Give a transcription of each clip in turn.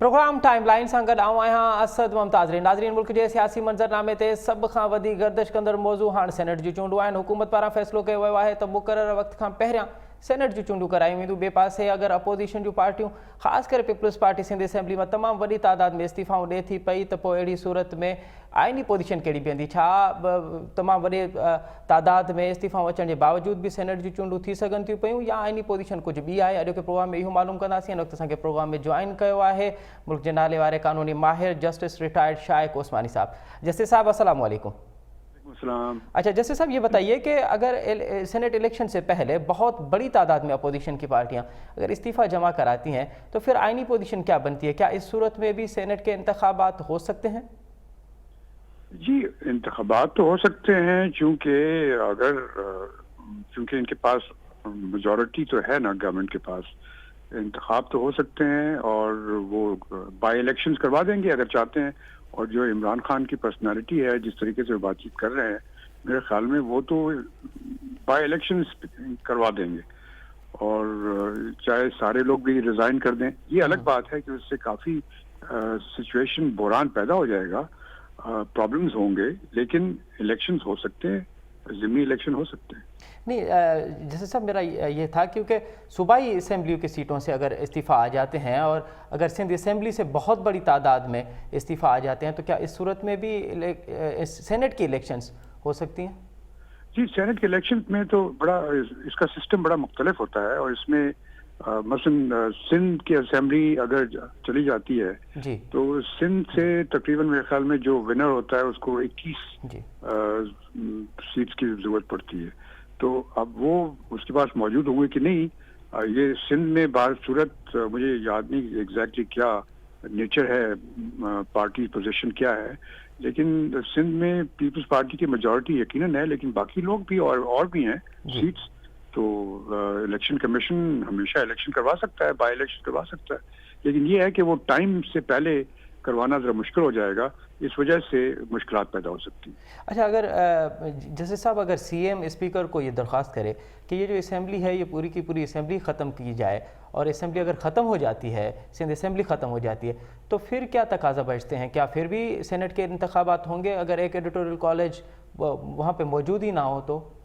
Programme timeline सां गॾु आऊं आहियां असद मुमताज़। नाज़रीन, मुल्क जे सियासी मंज़रनामे ते सभ खां वधीक गर्दिश कंदड़ मौज़ू हाणे सेनेट जी चूंडूं आहिनि। हुकूमत पारां फ़ैसिलो कयो वियो आहे त मुक़रर वक़्त खां पहिरियां सेनेट जी चूंडूं करायूं वेंदियूं। ॿिए पासे अगरि अपोज़िशन जूं पार्टियूं ख़ासि करे पीपल्स पार्टी सिंध असेंबली मां तमामु वॾी तादाद में इस्तीफ़ाऊं ॾिए थी पई त पोइ अहिड़ी सूरत में आइनी पोज़ीशन कहिड़ी बीहंदी? छा तमामु वॾे तादाद में इस्तीफ़ाऊं अचण जे बावजूद बि सेनेट जी चूंडूं थी सघनि थियूं पियूं या आइनी पोज़ीशन कुझु ॿी आहे? अॼोके प्रोग्राम में इहो मालूम कंदासीं। हिन वक़्तु असांखे प्रोग्राम में जॉइन कयो आहे मुल्क जे नाले वारे कानूनी माहिर जस्टिस रिटायर्ड शाइक ओसमानी साहब। जस्टिस साहब अस्सलाम वालेकुम। अच्छा जस्टिस साहब, ये बताइए कि अगर सेनेट इलेक्शन से पहले बहुत बड़ी तादाद में अपोजिशन की पार्टियां अगर इस्तीफ़ा जमा कराती हैं तो फिर आइनी पोजीशन क्या बनती है? क्या इस सूरत में भी सेनेट के इंतखाबात हो सकते हैं? जी, इंतखाबात तो हो सकते हैं चूंकि इनके पास मेजॉरिटी तो है ना, गवर्नमेंट के पास इंतखाब तो हो सकते हैं और वो बाई इलेक्शंस करवा देंगे अगर चाहते हैं। और जो इमरान खान की पर्सनालिटी है, जिस तरीके से वो बातचीत कर रहे हैं, मेरे ख्याल में वो तो बाई इलेक्शंस करवा देंगे और चाहे सारे लोग भी रिजाइन कर दें। ये अलग बात है कि उससे काफ़ी सिचुएशन बहरान पैदा हो जाएगा, प्रॉब्लम्स होंगे, लेकिन इलेक्शंस हो सकते हैं, ज़िमनी इलेक्शन हो सकते हैं। नहीं, जैसे साहब मेरा ये था क्योंकि सूबाई असेंबलियों की सीटों से अगर इस्तीफ़ा आ जाते हैं और अगर सिंध असेंबली से बहुत बड़ी तादाद में इस्तीफ़ा आ जाते हैं तो क्या इस सूरत में भी सेनेट की इलेक्शंस हो सकती हैं? जी, सेनेट के इलेक्शन में तो इसका सिस्टम बड़ा मुख्तलिफ होता है और इसमें मसलन सिंध की असेंबली अगर चली जाती है जी, तो सिंध से तकरीबन मेरे ख्याल में जो विनर होता है उसको 21 सीट्स की जरूरत पड़ती है। तो अब वो उसके पास मौजूद होंगे कि नहीं, ये सिंध में बार सूरत मुझे याद नहीं एग्जैक्टली क्या नेचर है, पार्टी पोजीशन क्या है, लेकिन सिंध में पीपल्स पार्टी की मेजॉरिटी यकीनन है, लेकिन बाकी लोग भी और भी हैं सीट्स। तो इलेक्शन कमीशन हमेशा इलेक्शन करवा सकता है, बाई इलेक्शन करवा सकता है, लेकिन ये है कि वो टाइम से पहले करवाना ज़रा मुश्किल हो जाएगा, इस वजह से मुश्किलात पैदा हो सकती हैं। अच्छा, अगर जैसे साहब अगर सीएम स्पीकर को ये दरख्वास्त करे कि ये जो असेंबली है ये पूरी की पूरी असेंबली ख़त्म की जाए और असेंबली अगर ख़त्म हो जाती है, सिंध असेंबली ख़त्म हो जाती है, तो फिर क्या तकाजा बचते हैं? क्या फिर भी सेनेट के इंतखाबात होंगे अगर एक एडिटोरियल कॉलेज वहाँ पर मौजूद ही ना हो? तो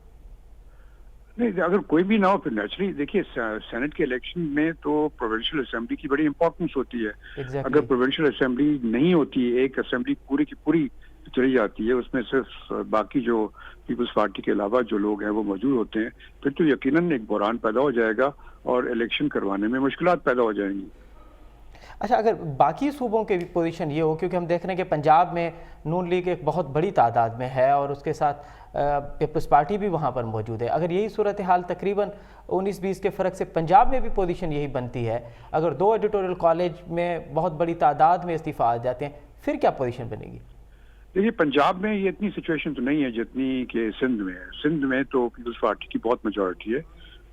नहीं, अगर कोई भी ना हो फिर नेचुरली देखिए सेनेट के इलेक्शन में तो प्रोविंशियल असेंबली की बड़ी इंपॉर्टेंस होती है। अगर प्रोविंशियल असेंबली नहीं होती, एक असेंबली पूरी की पूरी चली जाती है, उसमें सिर्फ बाकी जो पीपल्स पार्टी के अलावा जो लोग हैं वो मौजूद होते हैं, फिर तो यकीनन एक बहरान पैदा हो जाएगा और इलेक्शन करवाने में मुश्किलात पैदा हो जाएंगी। अच्छा, अगर बाकी सूबों के भी पोजीशन ये हो, क्योंकि हम देख रहे हैं कि पंजाब में नून लीग एक बहुत बड़ी तादाद में है और उसके साथ पीपल्स पार्टी भी वहाँ पर मौजूद है, अगर यही सूरत हाल तकरीबन 19-20 के फ़र्क से पंजाब में भी पोजीशन यही बनती है, अगर दो एडिटोरियल कॉलेज में बहुत बड़ी तादाद में इस्तीफ़ा आ जाते हैं, फिर क्या पोजीशन बनेगी? देखिए, पंजाब में ये इतनी सिचुएशन तो नहीं है जितनी कि सिंध में है। सिंध में तो पीपल्स पार्टी की बहुत मेजॉरिटी है,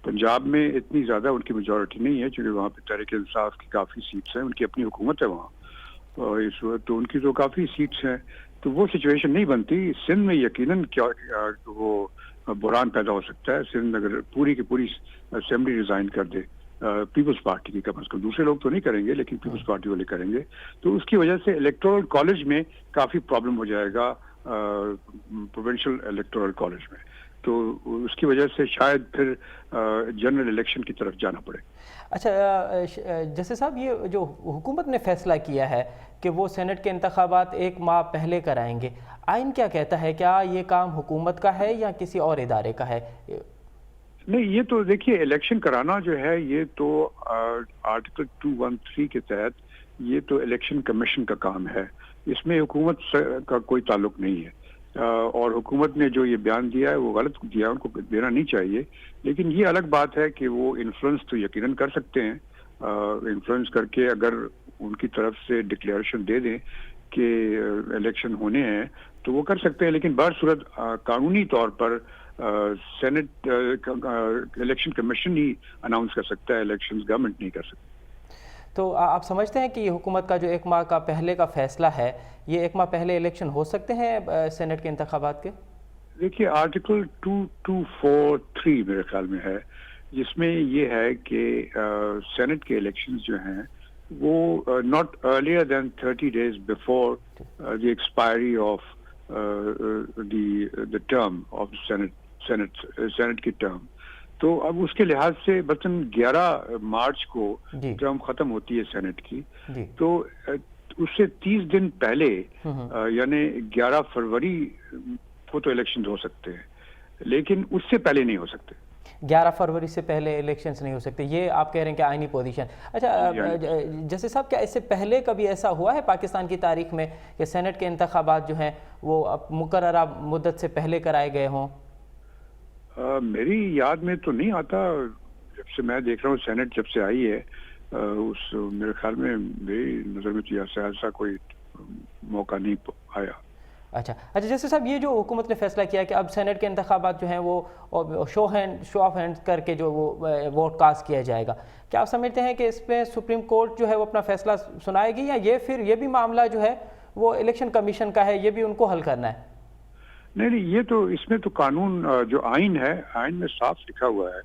पंजाब में इतनी ज़्यादा उनकी मेजॉरिटी नहीं है, क्योंकि वहाँ पे तहरीक इंसाफ की काफ़ी सीट्स हैं, उनकी अपनी हुकूमत है वहाँ, और इस वक्त तो उनकी तो काफ़ी सीट्स हैं, तो वो सिचुएशन नहीं बनती। सिंध में यकीनन क्या वो बहरान पैदा हो सकता है। सिंध अगर पूरी की पूरी असेंबली रिजाइन कर दे पीपल्स पार्टी की, कम से कम दूसरे लोग तो नहीं करेंगे लेकिन पीपल्स पार्टी वाले करेंगे, तो उसकी वजह से इलेक्टोरल कॉलेज में काफ़ी प्रॉब्लम हो जाएगा, प्रोविंशियल इलेक्टोरल कॉलेज में, तो उसकी वजह से शायद फिर जनरल इलेक्शन की तरफ जाना पड़े। अच्छा, जैसे साहब ये जो हुकूमत ने फैसला किया है कि वो सेनेट के इंतखाबात 1 माह पहले कराएंगे, आइन क्या कहता है? क्या ये काम हुकूमत का है या किसी और इदारे का है? नहीं, ये तो देखिए इलेक्शन कराना जो है ये तो आर्टिकल 213 के तहत ये तो इलेक्शन कमीशन का काम है, इसमें हुकूमत का कोई ताल्लुक नहीं है। और हुकूमत ने जो ये बयान दिया है वो गलत दिया, उनको देना नहीं चाहिए, लेकिन ये अलग बात है कि वो इन्फ्लुएंस तो यकीनन कर सकते हैं। इन्फ्लुएंस करके अगर उनकी तरफ से डिक्लेरेशन दे दें कि इलेक्शन होने हैं तो वो कर सकते हैं, लेकिन बहरसूरत कानूनी तौर पर सेनेट इलेक्शन कमीशन ही अनाउंस कर सकता है, इलेक्शन गवर्नमेंट नहीं कर सकती। तो आप समझते हैं कि हुकूमत का जो 1 माह का पहले का फैसला है, ये 1 माह पहले इलेक्शन हो सकते हैं सेनेट के इंतखाबात के? देखिए, आर्टिकल 2243 मेरे ख्याल में है, जिसमें ये है कि सेनेट के इलेक्शंस जो हैं वो not earlier than 30 days before the expiry of the term of Senate की term. तो अब उसके लिहाज से बतन 11 मार्च को टर्म खत्म होती है सेनेट की, तो उससे 30 दिन पहले यानी 11 फरवरी को तो इलेक्शन हो सकते हैं, लेकिन उससे पहले नहीं हो सकते। 11 फरवरी से पहले इलेक्शंस नहीं हो सकते, ये आप कह रहे हैं कि आईनी पोजीशन। अच्छा, जैसे साहब क्या इससे पहले कभी ऐसा हुआ है पाकिस्तान की तारीख में कि सेनेट के इंतखाबात जो हैं वो मुकर्ररा मुद्दत से पहले कराए गए हों? मेरी याद में तो नहीं आता। जब से मैं देख रहा हूँ सेनेट जब से आई है, मेरे ख्याल में मेरी नज़र में तो ऐसा कोई मौका नहीं आया। अच्छा, जैसे साहब ये जो हुकूमत ने फैसला किया कि अब सेनेट के इंतखाबात जो हैं वो शो ऑफ हैंड करके जो वो वोट कास्ट किया जाएगा, क्या आप समझते हैं कि इसमें सुप्रीम कोर्ट जो है वो अपना फैसला सुनाएगी, या ये भी मामला जो है वो इलेक्शन कमीशन का है, ये भी उनको हल करना है? नहीं, ये तो इसमें तो कानून जो आइन है, आइन में साफ लिखा हुआ है,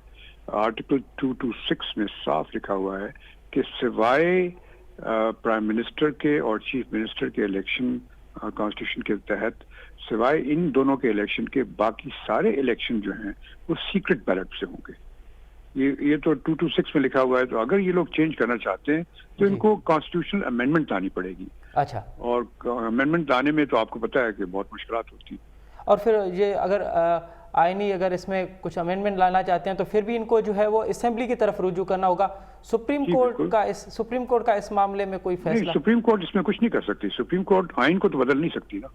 आर्टिकल 226 में साफ लिखा हुआ है कि सिवाय प्राइम मिनिस्टर के और चीफ मिनिस्टर के इलेक्शन कॉन्स्टिट्यूशन के तहत, सिवाय इन दोनों के इलेक्शन के बाकी सारे इलेक्शन जो हैं वो सीक्रेट बैलेट से होंगे। ये तो 226 में लिखा हुआ है। तो अगर ये लोग चेंज करना चाहते हैं तो इनको कॉन्स्टिट्यूशनल अमेंडमेंट लानी पड़ेगी। अच्छा, और अमेंडमेंट लाने में तो आपको पता है कि बहुत मुश्किलात होती है। और फिर ये अगर आईनी अगर इसमें कुछ अमेंडमेंट लाना चाहते हैं तो फिर भी इनको जो है वो असेंबली की तरफ रुजू करना होगा। सुप्रीम कोर्ट का इस मामले में कोई फैसला? सुप्रीम कोर्ट इसमें कुछ नहीं कर सकती। सुप्रीम कोर्ट आइन को तो बदल नहीं सकती ना।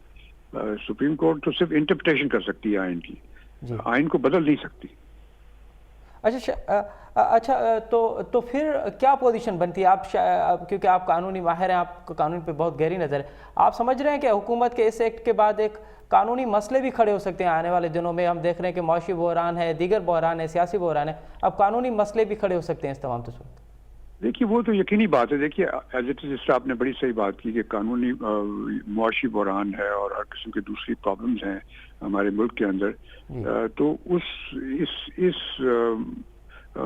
सुप्रीम कोर्ट तो सिर्फ इंटरप्रिटेशन कर सकती है आइन की, आइन को बदल नहीं सकती। अच्छा, तो फिर क्या पोजीशन बनती है? आप क्योंकि आप कानूनी माहिर हैं, आपको कानून पे बहुत गहरी नज़र है, आप समझ रहे हैं कि हुकूमत के इस एक्ट के बाद एक कानूनी मसले भी खड़े हो सकते हैं आने वाले दिनों में? हम देख रहे हैं कि मौशी बहरान है, दीगर बहरान है, सियासी बहरान है, अब कानूनी मसले भी खड़े हो सकते हैं इस तमाम सूरत। देखिए, वो तो यकीनी बात है। देखिए, एज इट इज, जिस तरह आपने बड़ी सही बात की कि कानूनी मुआशी बहरान है और हर किस्म की दूसरी प्रॉब्लम्स हैं हमारे मुल्क के अंदर, तो इस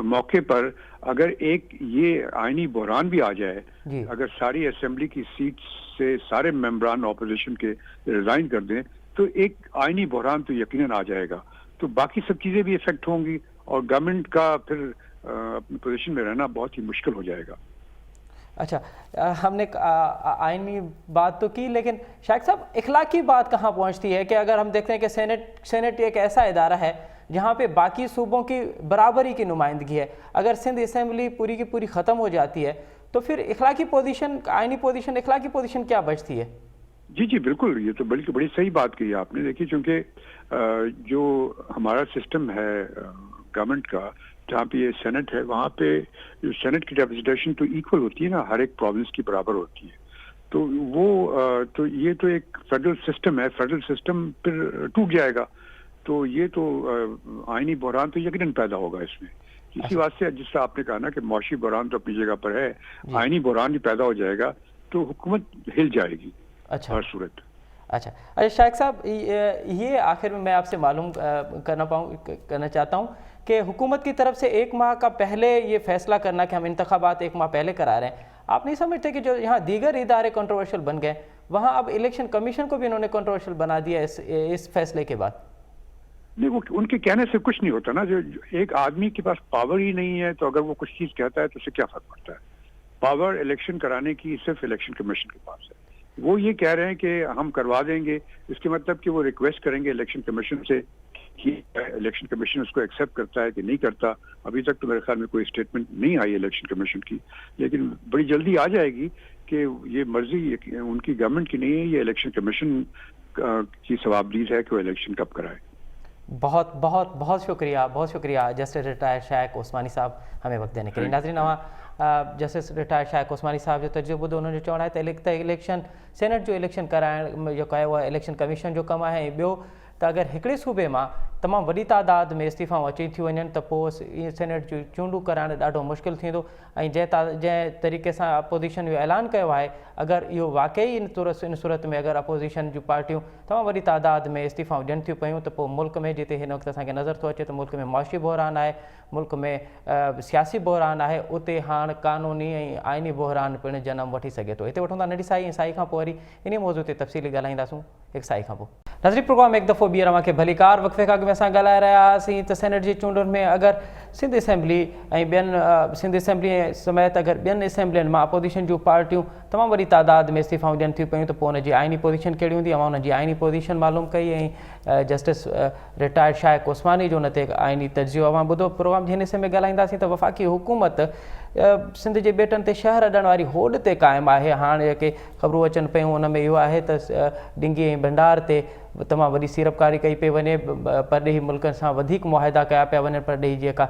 मौके पर अगर एक ये आईनी बहरान भी आ जाए, अगर सारी असेंबली की सीट से सारे मेंबरान ऑपोजिशन के रिजाइन कर दें, तो एक आईनी बहरान तो यकीनन आ जाएगा। तो बाकी सब चीजें भी इफेक्ट होंगी और गवर्नमेंट का फिर अपनी पोजीशन में रहना बहुत ही मुश्किल हो जाएगा। अच्छा, हमने आईनी बात तो की, लेकिन शायद साहब इखलाकी बात कहाँ पहुँचती है कि अगर हम देखते हैं कि सेनेट एक ऐसा इदारा है जहाँ पे बाकी सूबों की बराबरी की नुमाइंदगी है, अगर सिंध असेंबली पूरी की पूरी ख़त्म हो जाती है तो फिर इखलाकी पोजीशन, आईनी पोजीशन, इखलाकी पोजीशन क्या बचती है? जी बिल्कुल, ये तो बड़ी सही बात कही आपने। देखिए, क्योंकि जो हमारा सिस्टम है गवर्नमेंट का, जहाँ पे ये सेनेट है, वहाँ पे जो सेनेट की रिप्रेजेंटेशन तो इक्वल होती है ना, हर एक प्रोविंस की बराबर होती है। तो वो तो ये तो एक फेडरल सिस्टम है, फेडरल सिस्टम फिर टूट जाएगा। तो ये तो आईनी बहरान तो यकीनन पैदा होगा इसमें। इसी बात से जिस तरह आपने कहा ना कि मौशी बहरान तो अपनी जगह पर है, आईनी बहरान भी पैदा हो जाएगा तो हुकूमत हिल जाएगी। अच्छा, हर सूरत। अच्छा, शाइख साहब, ये आखिर में मैं आपसे मालूम करना चाहता हूँ कि हुकूमत की तरफ से 1 माह का पहले ये फैसला करना कि हम इंतखाबात 1 माह पहले करा रहे हैं, आप नहीं समझते कि जो यहाँ दीगर इदारे कंट्रोवर्शियल बन गए, वहाँ अब इलेक्शन कमीशन को भी इन्होंने कंट्रोवर्शियल बना दिया इस फैसले के बाद? नहीं, वो उनके कहने से कुछ नहीं होता ना। जो एक आदमी के पास पावर ही नहीं है तो अगर वो कुछ चीज कहता है तो उससे क्या फर्क पड़ता है? पावर इलेक्शन कराने की सिर्फ इलेक्शन कमीशन के पास है। वो ये कह रहे हैं कि हम करवा देंगे, इसके मतलब कि वो रिक्वेस्ट करेंगे इलेक्शन कमीशन से कि इलेक्शन कमीशन उसको एक्सेप्ट करता है कि नहीं करता। अभी तक तो मेरे ख्याल में कोई स्टेटमेंट नहीं आई इलेक्शन कमीशन की, लेकिन बड़ी जल्दी आ जाएगी कि ये मर्जी उनकी गवर्नमेंट की नहीं है, ये इलेक्शन कमीशन की सवाबदीद है कि वो इलेक्शन कब कराए। बहुत बहुत बहुत शुक्रिया जस्टिस रिटायर्ड शाइख ओस्मानी साहब हमें वक्त देने के लिए। नाज़रीन, जस्टिस रिटायर्ड शाइख ओस्मानी साहब जो तजुर्बो उन्होंने चवण है त इलेक्शन सेनेट जो इलेक्शन कराइण जो कयो आहे, इलेक्शन कमीशन जो कमु आहे। ॿियो त अगरि हिकिड़े सूबे मां तमामु वॾी तादाद में इस्तीफ़ाऊं अची थियूं वञनि त पोइ इहे सेनेट जूं चूंडूं कराइणु ॾाढो मुश्किल थींदो ऐं जंहिं तरीक़े सां अपोज़िशन जो ऐलान कयो आहे अगरि इहो वाक़ई इन सूरत में अगरि अपोज़िशन जूं पार्टियूं तमामु वॾी तादाद में इस्तीफ़ाऊं ॾियनि थियूं पियूं त पोइ मुल्क में जिते हिन वक़्तु असांखे नज़र थो अचे त मुल्क में मुआशी बहिरान आहे, मुल्क में सियासी बहिरान आहे, उते हाणे क़ानूनी ऐं आइनी बहिरान पिणु जनम वठी सघे थो। हिते वठूं था नंढी साई ऐं साई खां पोइ वरी इन मौज़ूअ ते तफ़सीली ॻाल्हाईंदासूं हिकु साई खां पोइ। नज़री प्रोग्राम हिकु दफ़ो ॿीहर तव्हांखे भलीकार वक़्फ़े खां अॻु में असां ॻाल्हाए रहिया हुआसीं त सेनेट जी चूंडुनि में अगरि सिंध असेंबली ऐं ॿियनि सिंध असेंबली समेत अगरि ॿियनि असेंबलियुनि मां अपोज़िशन जूं पार्टियूं तमामु वॾी तादाद में इस्तीफ़ाऊं ॾियनि थियूं पियूं त पोइ हुनजी आइनी पोज़ीशन कहिड़ी हूंदी आहे। हुनजी आइनी पोज़ीशन मालूम कई ऐं जस्टिस रिटायर्ड शाइक़ उस्मानी जो हुन ते आइनी तजियो अवां ॿुधो। प्रोग्राम जे हिन हिसे में ॻाल्हाईंदासीं त वफ़ाक़ी हुकूमत सिंध जे ॿेटनि ते शहर अॾण वारी होड़ ते क़ाइमु आहे। हाणे जेके ख़बरूं अचनि पियूं हुन में इहो आहे त डिंगी ऐं भंडार ते तमामु वॾी सीड़पकारी कई पई वञे, परॾेही मुल्कनि सां वधीक मुआहिदा कया पिया वञनि। परॾेही जेका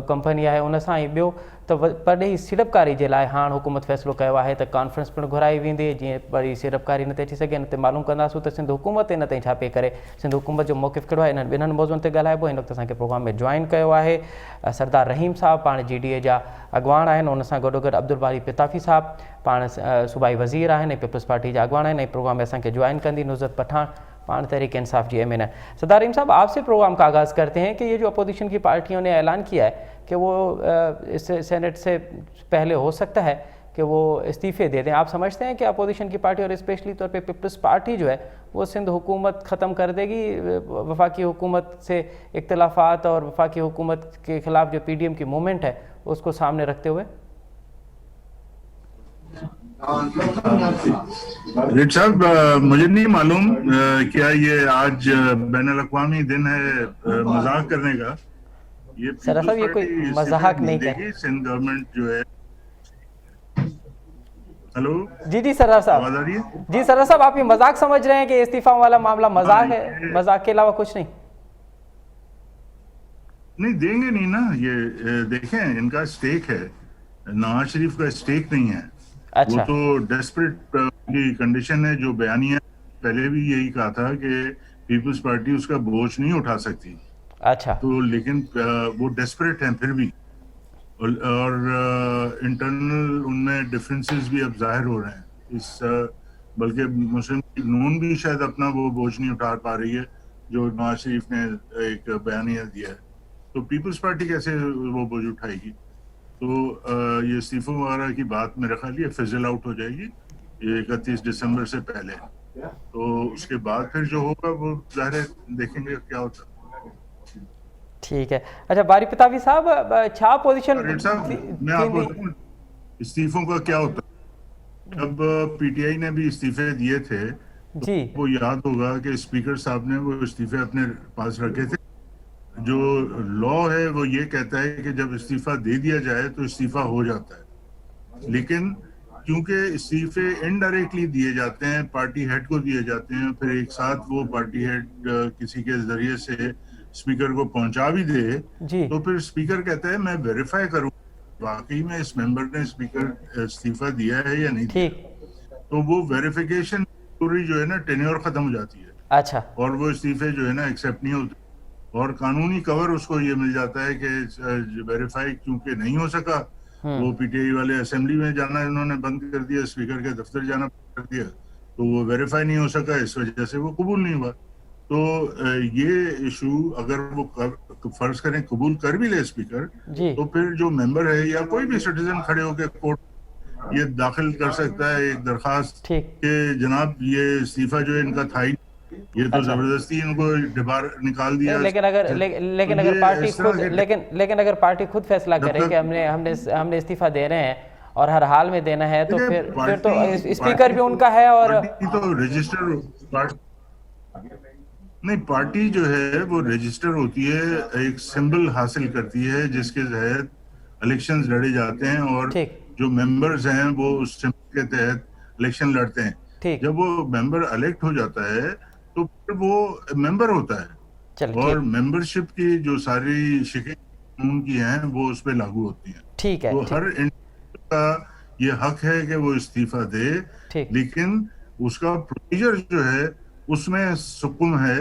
कंपनी आहे उन सां ऐं ॿियो त परॾेही सीड़पकारी जे लाइ हाणे हुकूमत फ़ैसिलो कयो आहे त कॉन्फ्रेंस पिणु घुराई वेंदी जीअं वरी सीड़पकारी न ते अची सघे। हिन ते मालूम कंदासूं त सिंध हुकूमत इन ताईं छा पई करे, सिंध हुकूमत जो मौक़िफ़ कहिड़ो आहे। इन्हनि ॿिन्हिनि मौज़ुअनि ते ॻाल्हाइबो। हिन वक़्तु असांखे प्रोग्राम में जॉइन कयो आहे सरदार रहीम साहब, पाण GDA जा अॻवान आहिनि। हुन सां गॾोगॾु अब्दुल बारी पिताफ़ी साहब, पाण सूबाई वज़ीर आहिनि ऐं पीपल्स पार्टी जा अॻवान आहिनि। ऐं प्रोग्राम में असांखे जॉइन कंदी नुज़रत पठान, पान तहरीक इंसाफ जी MN है। सरदार रहीम साहब, आपसे प्रोग्राम का आगाज़ करते हैं कि ये जो अपोजिशन की पार्टियों ने ऐलान किया है कि वो इस सेनेट से पहले हो सकता है कि वो इस्तीफ़े दे दें, आप समझते हैं कि अपोजिशन की पार्टी और स्पेशली तौर पे पीपल्स पार्टी जो है वो सिंध हुकूमत ख़त्म कर देगी, वफाकी हुकूमत से इख्तलाफात और वफाकी हुकूमत के ख़िलाफ़ जो PDM की मूवमेंट है उसको सामने रखते हुए? रेड साहब, मुझे नहीं मालूम क्या ये आज बैनुल-अक़वामी दिन है मजाक करने का। ये सर साहब ये कोई मजाक नहीं है। सिंध गवर्नमेंट जो है। हेलो जी सरदार साहब, आवाज आ रही है? जी सरदार साहब, आप ये मजाक समझ रहे हैं कि इस्तीफा वाला मामला मजाक है, मजाक के अलावा कुछ नहीं? नहीं देंगे नहीं ना, ये देखें इनका स्टेक है, नवाज शरीफ का स्टेक नहीं है। अच्छा। वो तो डेस्परेट की कंडीशन है। जो बयानिया पहले भी यही कहा था कि पीपल्स पार्टी उसका बोझ नहीं उठा सकती। अच्छा। तो लेकिन वो डेस्परेट हैं फिर भी, और इंटरनल उनमें डिफरेंसेस भी अब जाहिर हो रहे हैं। इस बल्कि मुस्लिम लीग नून भी शायद अपना वो बोझ नहीं उठा पा रही है जो नवाज शरीफ ने एक बयानिया दिया है। तो पीपल्स पार्टी कैसे वो बोझ उठाएगी? तो ये इस्तीफों वगैरह की बात मेरे ख्याल ये फिजल आउट हो जाएगी ये 31 दिसंबर से पहले। तो उसके बाद फिर जो होगा वो जाहिर है देखेंगे क्या होता है। ठीक है। अच्छा बारी पितावी साहब, छा पोजीशन मैं आपको बताऊं इस्तीफों का क्या होता है। जब PTI ने भी इस्तीफे दिए थे जी, तो वो याद होगा कि स्पीकर साहब ने वो इस्तीफे अपने पास रखे थे। जो लॉ है वो ये कहता है कि जब इस्तीफा दे दिया जाए तो इस्तीफा हो जाता है, लेकिन क्योंकि इस्तीफे इनडायरेक्टली दिए जाते हैं, पार्टी हेड को दिए जाते हैं, फिर एक साथ वो पार्टी हेड किसी के जरिए से स्पीकर को पहुंचा भी दे जी, तो फिर स्पीकर कहता है मैं वेरीफाई करूं वाकई में इस मेंबर ने स्पीकर इस्तीफा दिया है या नहीं। ठीक। तो वो वेरिफिकेशन पूरी जो है ना टेन्योर खत्म हो जाती है। अच्छा। और वो इस्तीफे जो है ना एक्सेप्ट नहीं होते और कानूनी कवर उसको ये मिल जाता है कि वेरीफाई क्योंकि नहीं हो सका, वो PTI वाले असेंबली में जाना इन्होंने बंद कर दिया, स्पीकर के दफ्तर जाना कर दिया, तो वो वेरीफाई नहीं हो सका, इस वजह से वो कबूल नहीं हुआ। तो ये इशू अगर वो फर्ज करें कबूल कर भी ले स्पीकर, तो फिर जो मेंबर है या कोई भी सिटीजन खड़े होकर कोर्ट ये दाखिल कर सकता है एक दरखास्त कि जनाब ये इस्तीफा जो है इनका था ही, ये तो जबरदस्ती इनको बाहर निकाल दिया। लेकिन अगर पार्टी खुद फैसला करे कि हमने इस्तीफा दे रहे हैं और हर हाल में देना है तो फिर तो स्पीकर भी उनका है। और तो रजिस्टर नहीं, पार्टी जो है वो रजिस्टर होती है, एक सिंबल हासिल करती है जिसके तहत इलेक्शंस लड़े जाते हैं और जो मेंबर्स हैं वो उस सिंबल के तहत इलेक्शन लड़ते हैं। जब वो मेंबर इलेक्ट हो जाता है तो फिर वो मेंबर होता है और मेंबरशिप की जो सारी शिकायतें उनकी हैं वो उस पर लागू होती हैं। ठीक है। तो हर इंडिविजुअल का ये हक है कि वो इस्तीफा दे, लेकिन उसका प्रोसीजर जो है उसमें हुक्म है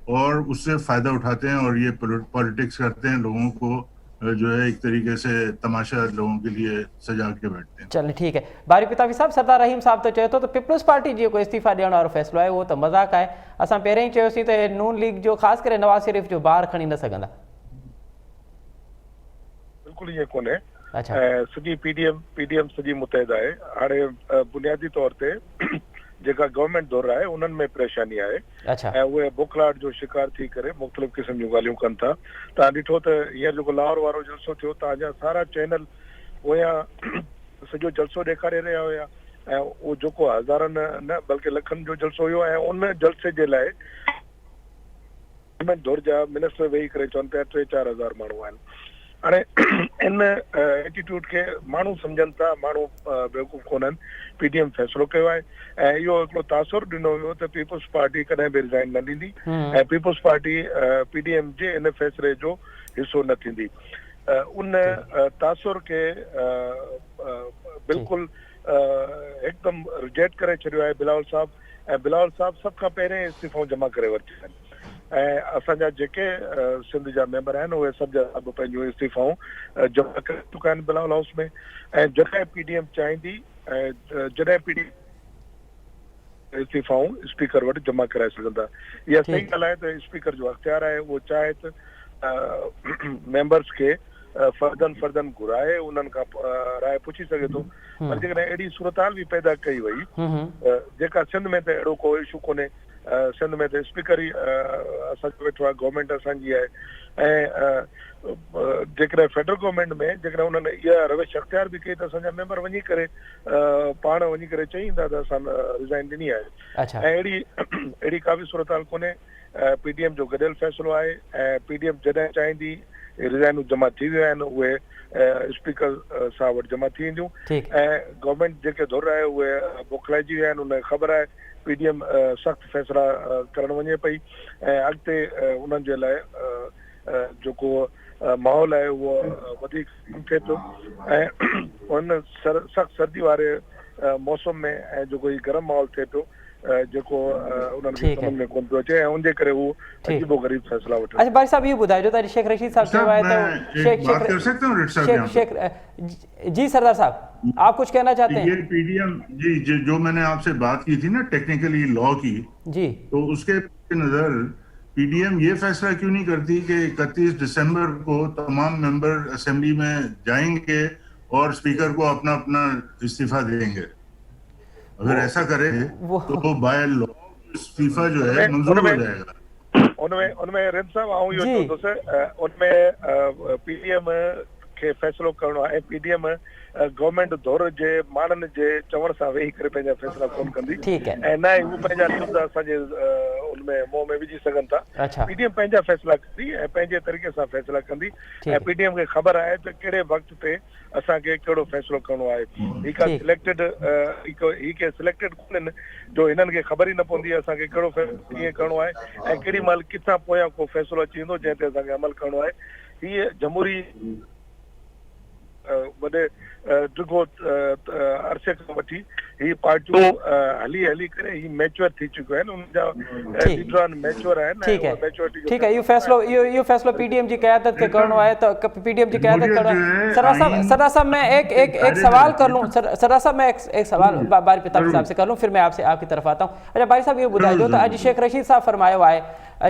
और उससे फायदा उठाते हैं और ये पॉलिटिक्स करते हैं, लोगों को जो है एक तरीके से तमाशा लोगों के लिए सजा के बैठते हैं। चलो ठीक है। बारी पितावी साहब, सरदार रहीम साहब तो चए थो त पीपल्स पार्टी जो इस्तीफ़ा ॾियण वारो फ़ैसिलो आहे उहो त मज़ाक़ आहे। असां पहिरियों ई चयोसीं त नून लीग जो ख़ासि करे नवाज़ शरीफ़ जो बार खणी न सघंदा। बिल्कुलु ईअं कोन्हे। अच्छा। सॼी पीडीएम सॼी मुतहद आहे। हाणे बुनियादी तौर ते जेका गवर्नमेंट दौर आहे उन्हनि में परेशानी आहे अच्छा। ऐं उहे बुखलाहट जो शिकार थी करे मुख़्तलिफ़ क़िस्म जूं ॻाल्हियूं कनि था। तव्हां ॾिठो त हींअर जेको लाहौर वारो जलसो थियो, तव्हांजा सारा चैनल हुया सॼो जलसो ॾेखारे रहिया हुया ऐं उहो जेको हज़ारनि न बल्कि लखनि जो जलसो हुयो ऐं उन जलसे जे लाइ गवर्नमेंट दौर जा मिनिस्टर वेही करे चवनि पिया 3-4 हज़ार माण्हू आहिनि। हाणे इन एटीट्यूड खे माण्हू सम्झनि था, माण्हू बेवकूफ़ कोन्हनि। पीडीएम फ़ैसिलो कयो आहे ऐं इहो हिकिड़ो तासुर ॾिनो हुयो त पीपल्स पार्टी कॾहिं बि रिज़ाइन न ॾींदी ऐं पीपल्स पार्टी पीडीएम जे इन फ़ैसिले जो हिसो न थींदी। उन तासुर खे बिल्कुलु हिकदमि रिजेक्ट करे छॾियो आहे बिलावल साहब। ऐं बिलावल साहब सभ खां पहिरियों इस्तीफ़ाऊं जमा करे वरितियूं आहिनि ऐं असांजा जेके सिंध जा मेंबर आहिनि उहे सभु जा सभु पंहिंजूं इस्तीफ़ाऊं जमा करे चुका आहिनि बिलावल हाउस में। ऐं जॾहिं पीडीएम चाहींदी ऐं जॾहिं पीडीएम इस्तीफ़ाऊं स्पीकर वटि जमा कराए सघंदा। इहा सही ॻाल्हि आहे त स्पीकर जो अख़्तियार आहे, उहो चाहे त मेंबर्स खे फर्दन घुराए उन्हनि खां राय पुछी सघे थो। पर जेकॾहिं अहिड़ी सूरताल बि पैदा कई वई जेका सिंध में त अहिड़ो को इशू कोन्हे। सिंध में त स्पीकर ई असांजो वेठो आहे, गवर्नमेंट असांजी आहे। ऐं जेकॾहिं फेडरल गवर्नमेंट में जेकॾहिं उन्हनि इहा रविश अख़्तियार बि कई त असांजा मेंबर वञी करे पाण वञी करे चई ईंदा त असां रिज़ाइन ॾिनी आहे। ऐं अहिड़ी का बि सूरताल कोन्हे। पीडीएम जो गॾियल फ़ैसिलो आहे ऐं पीडीएम जॾहिं चाहींदी रिज़ाइनूं जमा थी वियूं आहिनि, उहे स्पीकर साहब वटि जमा थी वेंदियूं। ऐं गवर्नमेंट जेके धुर आहे उहे बुखलाइजी विया आहिनि। उनखे ख़बर आहे पीडीएम सख़्तु फ़ैसिला करणु वञे पई ऐं अॻिते उन्हनि जे लाइ जेको माहौल आहे उहो वधीक थिए थो। ऐं उन सख़्तु सर्दी वारे मौसम में ऐं जेको ही गरम माहौल थिए पियो जेको उन्हनि खे सम्झ में कोन पियो अचे ऐं उनजे करे उहो अजीबो गरीब फ़ैसिला वठनि। अच्छा भाई साहब, ये बुधाइजो त शेख रशीद साहब चयो आहे तो जी सरदार साहब आप कुछ कहना चाहते हैं? ये पीडीएम जी जो मैंने आपसे बात की थी ना टेक्निकली लॉ की जी, तो उसके नजर पीडीएम ये फैसला क्यों नहीं करती कि 31 दिसंबर को तमाम मेंबर असेंबली में जाएंगे और स्पीकर को अपना अपना इस्तीफा देंगे? अगर ऐसा करे तो बाय लॉ इस्तीफा जो है मंजूर हो जाएगा। उनमें रिंद साहब आऊं इहो चवंदुसि उनमें पीडीएम खे फ़ैसिलो करणो आहे। पीडीएम गवर्नमेंट दौर जे माण्हुनि जे चवण सां वेही करे पंहिंजा फ़ैसिला कोन कंदी ऐं न ई हू पंहिंजा लफ़्ज़ असांजे उनमें मुंहं में विझी सघनि था। पीडीएम पंहिंजा फ़ैसिला कंदी ऐं पंहिंजे तरीक़े सां फ़ैसिला कंदी ऐं पीडीएम खे ख़बर आहे त कहिड़े वक़्त ते असांखे कहिड़ो फ़ैसिलो करणो आहे। ही के सिलेक्टेड कोन्हनि जो हिननि खे ख़बर ई न पवंदी आहे असांखे कहिड़ो फ़ैसिलो कीअं करणो आहे ऐं केॾी महिल किथां पोयां को फ़ैसिलो अची वेंदो जंहिं ते असांखे अमल करणो आहे। हीअ जमहूरी वॾे ॾिघो अरसे खां वठी ही पार्टियूं हली करे ही मैच्योर थी चुकियूं आहिनि। उनजा लीडर मैच्योर आहिनि। ठीक है, यो फैसलो पीडीएम जी क़यादत के करणो आहे त पीडीएम जी क़यादत करणो है। सरदार साहब मैं एक सवाल कर लूं। सरदार साहब मैं एक सवाल बारी पिताब साहब से कर लूं, फिर मैं आपसे आपकी तरफ आता हूं। अच्छा बारी साहब, ये ॿुधाइजो त अॼु शेख रशीद साहब फरमायो आहे,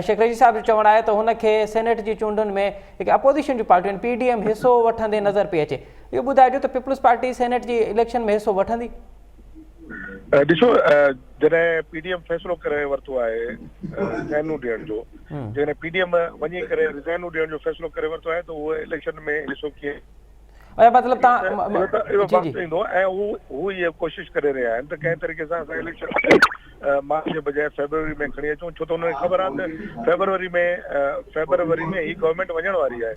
शेख रशीद साहब जो चवणु आहे त हुनखे सेनेट जी चूंडुनि में हिकु अपोजिशन जूं पार्टियूं पीडीएम हिसो वठंदे नज़र पई अचे। इहो ॿुधाइजो त पीपल्स पार्टी सेनेट जी इलेक्शन में हिसो वठंदी? ॾिसो, जॾहिं पीडीएम फ़ैसिलो करे वरितो आहे रिज़ाइनूं ॾियण जो, जॾहिं पीडीएम वञी करे रिज़ाइनूं ॾियण जो फ़ैसिलो करे वरितो आहे त उहो इलेक्शन में हिसो कीअं मतलब ईंदो ऐं हू इहा कोशिशि करे रहिया आहिनि त कंहिं तरीक़े सां असां इलेक्शन मार्च जे बजाए फेबरवरी में खणी अचूं, छो त हुनखे ख़बर आहे त फेबरवरी में ही गवर्नमेंट वञण वारी आहे।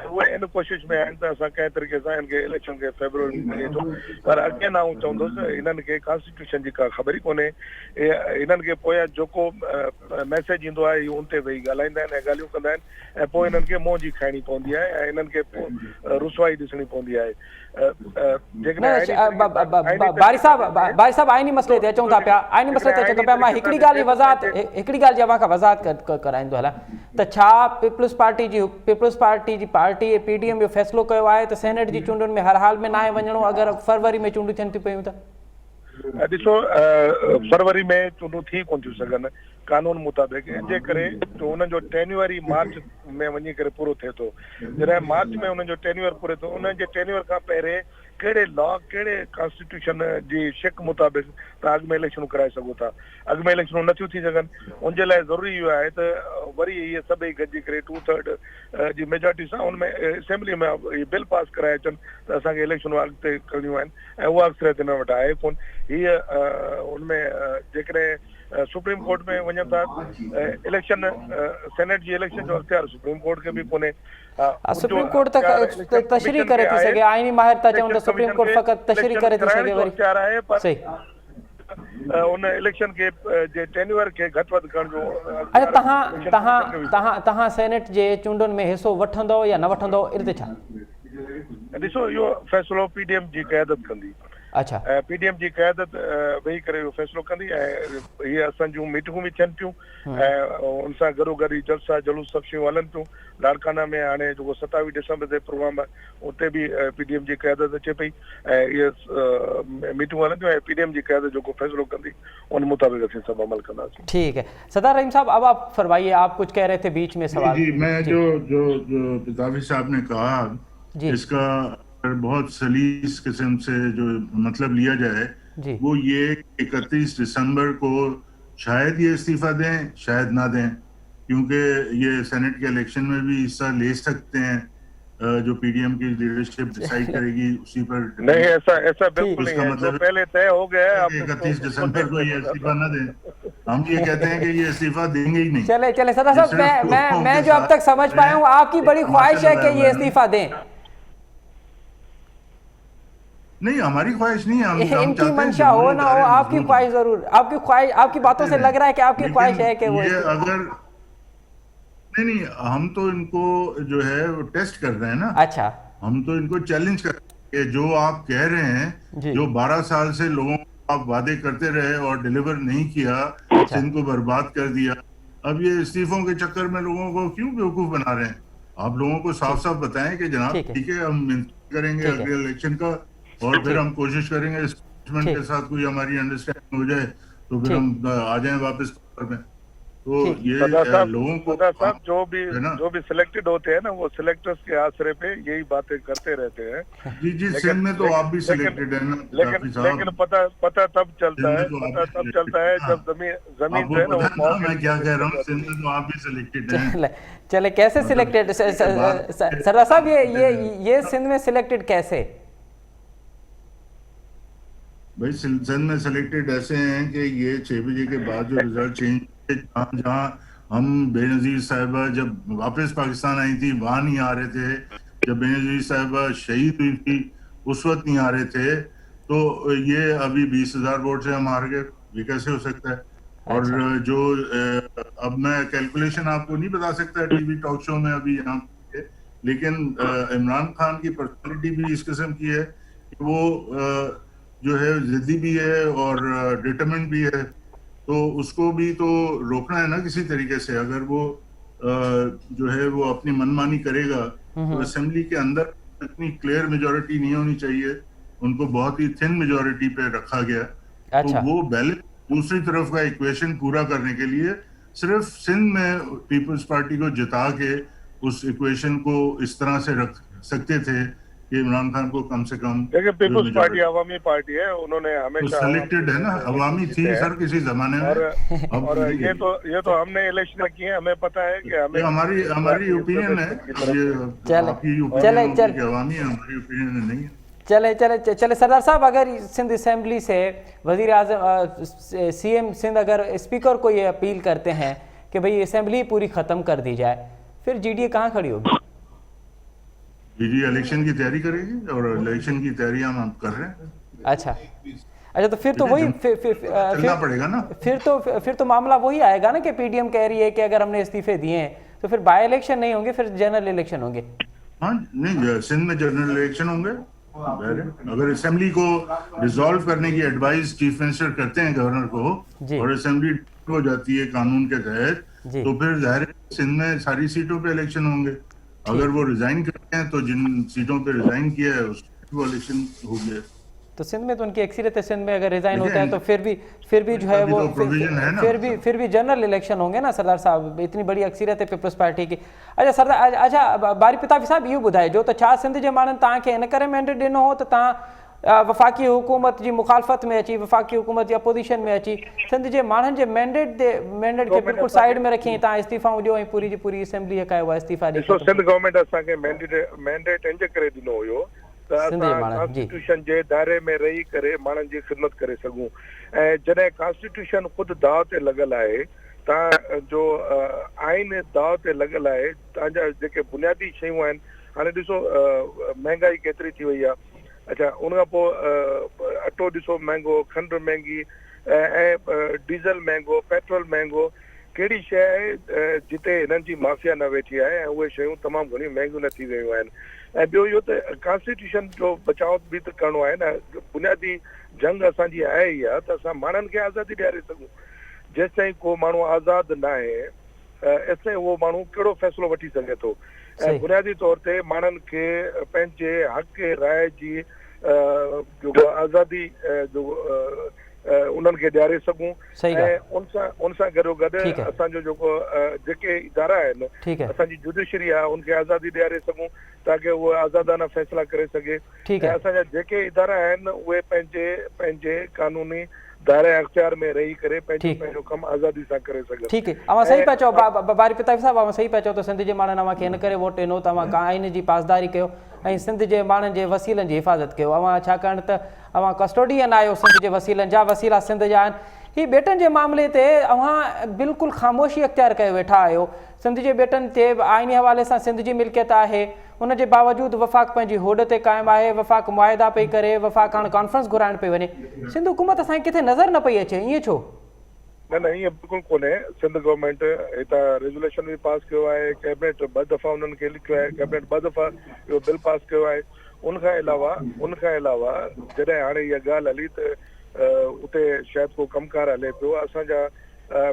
उहे इन कोशिशि में आहिनि त असां कंहिं तरीक़े सां हिन खे इलेक्शन खे फेबरवरी में खणी अचूं। पर अॻियां आउं चवंदुसि हिननि खे कॉन्स्टिट्यूशन जी का ख़बर ई कोन्हे। हिननि खे पोयां जेको मैसेज ईंदो आहे इहो उन ते वेही ॻाल्हाईंदा आहिनि ऐं ॻाल्हियूं कंदा आहिनि ऐं पोइ हिननि खे मोह जी खाइणी पवंदी आहे ऐं हिननि खे रुसवाई ॾिसणी पवंदी आहे। बारी साहब आइनी मसले ते अचूं था पिया आइनी मसले ते अचूं था पिया मां हिकिड़ी ॻाल्हि जी वज़ाहत कराईंदो हलां त छा पीपल्स पार्टी जी पार्टी PDM जो फ़ैसिलो कयो आहे त सेनेट जी चूंडुनि में हर हाल में नाहे वञिणो अगरि फरवरी में चूंडूं थियनि थियूं पियूं त? ॾिसो फरवरी में चूंडूं थी कोन थियूं सघनि कानून मुताबिक़, जे करे हुननि जो टेन्यूअर ई मार्च में वञी करे पूरो थिए थो। जॾहिं मार्च में हुननि जो टेन्यूअर पूरे थो, उन्हनि जे टेन्यूअर खां पहिरें कहिड़े लॉ कहिड़े कॉन्स्टिट्यूशन जी शिक मुताबिक़ तव्हां अॻु में इलेक्शनूं कराए सघो था। अॻु में इलेक्शनूं नथियूं थी सघनि, उनजे लाइ ज़रूरी इहो आहे त वरी इहे सभई गॾिजी करे 2/3 जी मेजॉरिटी सां उनमें असेंबली में इहे बिल पास कराए अचनि त असांखे इलेक्शनूं अॻिते करणियूं आहिनि, ऐं उहा अक्सर हिन वटि आहे कोन। हीअ उनमें जेकॾहिं सुप्रीम कोर्ट में वञनि था, इलेक्शन सेनेट जी इलेक्शन जो अख़्तियार सुप्रीम कोर्ट खे बि कोन्हे। सुप्रीम कोर्ट तक तशरीह करे थी सघे, आईनी माहिर था चवनि त सुप्रीम कोर्ट फ़क़त तशरीह करे थी सघे वरी। सही उन इलेक्शन के जे टेन्यूअर के घटि वधि करण जो। अच्छा, तहां सेनेट जे चूंडुनि में हिसो वठंदो या न वठंदो, इर्तिछा? ॾिसो इहो फ़ैसिलो PDM जी क़यादत कंदी। अच्छा, PDM जी क़यादत वेही करे इहो फ़ैसिलो कंदी, ऐं हीअ असांजूं मीटिंगूं बि थियनि थियूं, ऐं उन सां गॾोगॾु ई जलसा जुलूस सभु शयूं हलनि थियूं। लाड़काना में हाणे जेको 27 दिसंबर ते प्रोग्राम आहे उते बि PDM जी क़यादत अचे पई, ऐं इहे मीटिंगूं हलनि थियूं, ऐं PDM जी क़यादत जेको फ़ैसिलो कंदी उन मुताबिक़ असीं सभु अमल कंदासीं। ठीक है। सरदार रहीम साहब, अब आप फरमाइए, आप कुछ कह रहे थे बीच में सवाल। जी, मैं जो पितावी साहब ने कहा इसका बहुत सलीस किस्म से जो मतलब लिया जाए वो ये 31 दिसंबर को शायद ये इस्तीफा दें, शायद ना दें, क्योंकि ये सेनेट के इलेक्शन में भी हिस्सा ले सकते हैं। जो PDM की लीडरशिप डिसाइड करेगी उसी पर नहीं, ऐसा बिल्कुल नहीं है। मतलब पहले तय हो गया है 31 दिसंबर को ये इस्तीफा ना दें। हम ये कहते हैं कि ये इस्तीफा देंगे ही नहीं। चले सरदार साहब, मैं जो अब तक समझ पाया हूँ आपकी बड़ी ख्वाहिश है कि ये इस्तीफा दें। नहीं, हमारी ख्वाहिश नहीं है, इनकी मंशा हो ना हो, आपकी ख्वाहिश जरूर, आपकी ख्वाहिश, आपकी बातों से लग रहा है कि आपकी ख्वाहिश है कि वो अगर नहीं, हम तो इनको जो है वो टेस्ट कर रहे हैं ना। अच्छा, हम तो इनको चैलेंज कर रहे हैं। जो आप कह रहे हैं, जो 12 साल से लोगों को आप वादे करते रहे और डिलीवर नहीं किया, इनको बर्बाद कर दिया, अब ये इस्तीफों के चक्कर में लोगों को क्यों बेवकूफ बना रहे हैं? आप लोगों को साफ साफ बताएं कि जनाब ठीक है, हम करेंगे अगले इलेक्शन का, और फिर हम कोशिश करेंगे के साथ कोई हमारी अंडरस्टैंडिंग हो जाए तो फिर हम आ जाएं वापस पावर में। तो ये लोगों को साहब जो भी सिलेक्टेड होते हैं ना, वो सिलेक्टर्स के आसरे पे यही बातें करते रहते हैं। जी, सिंध में तो आप भी सिलेक्टेड है ना, लेकिन पता तब चलता है जब जमीन जो है ना, मैं क्या कह रहा हूँ, सिंध में तो आप भी सिलेक्टेड हैं। चले कैसे सिलेक्टेड सरदार साहब, ये सिंध में सिलेक्टेड कैसे? भाई सिंध में सिलेक्टेड ऐसे हैं कि ये 6 बजे के बाद जो रिजल्ट चेंज, जहाँ हम बेनजीर साहिबा जब वापस पाकिस्तान आई थी वहां नहीं आ रहे थे, जब बेनजीर साहिबा शहीद हुई थी उस वक्त नहीं आ रहे थे, तो ये अभी 20,000 वोट से हम हार गए, ये कैसे हो सकता है? और जो अब मैं कैलकुलेशन आपको नहीं बता सकता टीवी टॉक शो में अभी यहाँ पे, लेकिन इमरान खान की पर्सनैलिटी भी इस किस्म की है कि वो जो है जिद्दी भी है और डिटरमिन्ड भी है, तो उसको भी तो रोकना है ना किसी तरीके से। अगर वो जो है वो अपनी मनमानी करेगा तो असेंबली के अंदर इतनी क्लियर मेजॉरिटी नहीं होनी चाहिए, उनको बहुत ही थिन मेजॉरिटी पे रखा गया। तो वो बैलेंस दूसरी तरफ का इक्वेशन पूरा करने के लिए सिर्फ सिंध में पीपल्स पार्टी को जिता के उस इक्वेशन को इस तरह से रख सकते थे कि इमरान खान को कम से कम। देखिए, पीपल्स पार्टी अवामी पार्टी है, उन्होंने हमेशा सिलेक्टेड है ना, अवामी थी सर किसी जमाने में, और ये तो हमने इलेक्शन किए, हमें पता है कि हमें हमारी ओपिनियन है, चले अवामी है, हमारी ओपिनियन नहीं है। चले सरदार साहब, अगर सिंध असेंबली से वजीर आजम CM सिंध अगर स्पीकर को ये अपील करते हैं कि भाई असेंबली पूरी खत्म कर दी जाए, फिर GDA कहाँ खड़ी होगी? GDA इलेक्शन की तैयारी करेगी और इलेक्शन की तैयारी हम कर रहे हैं। अच्छा, तो फिर तो वही चलना पड़ेगा ना, फिर तो मामला वही आएगा ना कि PDM कह रही है कि अगर हमने इस्तीफे दिए हैं तो फिर बाय इलेक्शन नहीं होंगे, फिर जनरल इलेक्शन होंगे। हाँ नहीं, सिंध में जनरल इलेक्शन होंगे अगर असेंबली को रिजॉल्व करने की एडवाइस चीफ मिनिस्टर करते हैं गवर्नर जी। को और असेंबली हो जाती है कानून के तहत, जी। तो फिर जाहिर है सिंध में सारी सीटों पे इलेक्शन होंगे। अगर वो रिजाइन करते हैं तो जिन सीटों पे रिजाइन किया है उस वो इलेक्शन हो गया। तो सिंध में तो उनकी अक्सरियत है, सिंध में अगर रिजाइन देखिए, होता है तो फिर भी जो है अभी वो तो provision है ना। फिर भी जनरल इलेक्शन होंगे ना सरदार साहब, इतनी बड़ी अक्सरियत है पीपल्स पार्टी की। अच्छा सरदार, अच्छा बारी प्रताप साहब इहो ॿुधाए जो त छा सिंध जे माण्हुनि तव्हांखे इन करे मैंडेट ॾिनो हो त तव्हां वफ़ाक़ी हुकूमत जी मुखालफ़त में अची, वफ़ाक़ी हुकूमत जी अपोजिशन में अची सिंध जे माण्हुनि जे मैंडेट खे बिल्कुलु साइड में रखी तव्हां इस्तीफ़ाऊं ॾियो ऐं पूरी जी पूरी असेंबली कयो आहे इस्तीफ़ा ॾेई? ॾिसो, सिंध गवर्नमेंट असांखे मैंडेट इंज करे ॾिनो हुयो त सिंध जे असां माण्हुनि जी कॉन्स्टिट्यूशन जे दायरे में रही करे माण्हुनि जी ख़िदमत करे सघूं। ऐं जॾहिं कॉन्स्टिट्यूशन ख़ुदि दाव ते लॻल आहे, तव्हां जो आइन दाव ते लॻल आहे, तव्हांजा जेके बुनियादी शयूं आहिनि, हाणे ॾिसो महांगाई केतिरी थी वई आहे। अच्छा, उन खां पोइ अटो ॾिसो महांगो, खंड महांगी, ऐं डीज़ल महांगो, पेट्रोल महांगो। कहिड़ी शइ आहे जिते हिननि जी माफ़िया न वेठी आहे ऐं उहे शयूं तमामु घणियूं महांगियूं न थी वियूं आहिनि। ऐं ॿियो इहो त कॉन्स्टिट्यूशन जो बचाव बि त करिणो आहे न। बुनियादी जंग असांजी आहे ई आहे त असां माण्हुनि खे आज़ादी ॾियारे सघूं। जेसि ताईं को माण्हू आज़ादु न आहे एसि ताईं उहो माण्हू कहिड़ो फ़ैसिलो वठी सघे थो। ऐं बुनियादी तौर ते माण्हुनि खे पंहिंजे हक़ राय जी जेको आज़ादी जो उन्हनि खे ॾियारे सघूं। ऐं उन सां गॾोगॾु असांजो जेको जेके इदारा आहिनि, असांजी जुडिशरी आहे, उनखे आज़ादी ॾियारे सघूं ताकी उहो आज़ादाना फ़ैसिला करे सघे। ऐं असांजा जेके इदारा आहिनि उहे पंहिंजे कानूनी दायरे अख्तियार में रही करे पंहिंजो कमु आज़ादी सां करे सघनि। ठीकु आहे, अवां सही पिया चओ बारी प्रताप साहब, अवां सही पिया चओ त सिंध जे माण्हुनि अवांखे इन करे वोट ॾिनो त अवां आइन जी पासदारी कयो ऐं सिंध जे माण्हुनि जे वसीलनि जी हिफ़ाज़त कयो। अवां छाकाणि त अवां कस्टोडियन आहियो सिंध जे वसीलनि जा, वसीला सिंध जा आहिनि। ही बेटनि जे मामले ते अवां बिल्कुलु ख़ामोशी अख्तियार कयो वेठा आहियो। सिंध जे बेटनि ते आइनी हवाले सां सिंध जी मिल्कियत आहे, उन जे बावजूदि वफ़ाक़ पंहिंजी होड़ ते क़ाइमु आहे, वफ़ाक़ मुआहिदा पई करे, वफ़ाक़ हाणे कॉन्फ्रेंस घुराइण पई वञे। सिंध हुकूमत असांखे किथे नज़र न पई अचे, ईअं छो? न ईअं बिल्कुलु कोन्हे। सिंध गवर्नमेंट हितां रेज़ोल्यूशन बि पास कयो आहे, कैबिनेट 2 दफ़ा उन्हनि खे लिखियो आहे, कैबिनेट 2 दफ़ा इहो बिल पास कयो आहे। उनखां अलावा जॾहिं हाणे इहा ॻाल्हि हली त उते शायदि को कमकार हले पियो, असांजा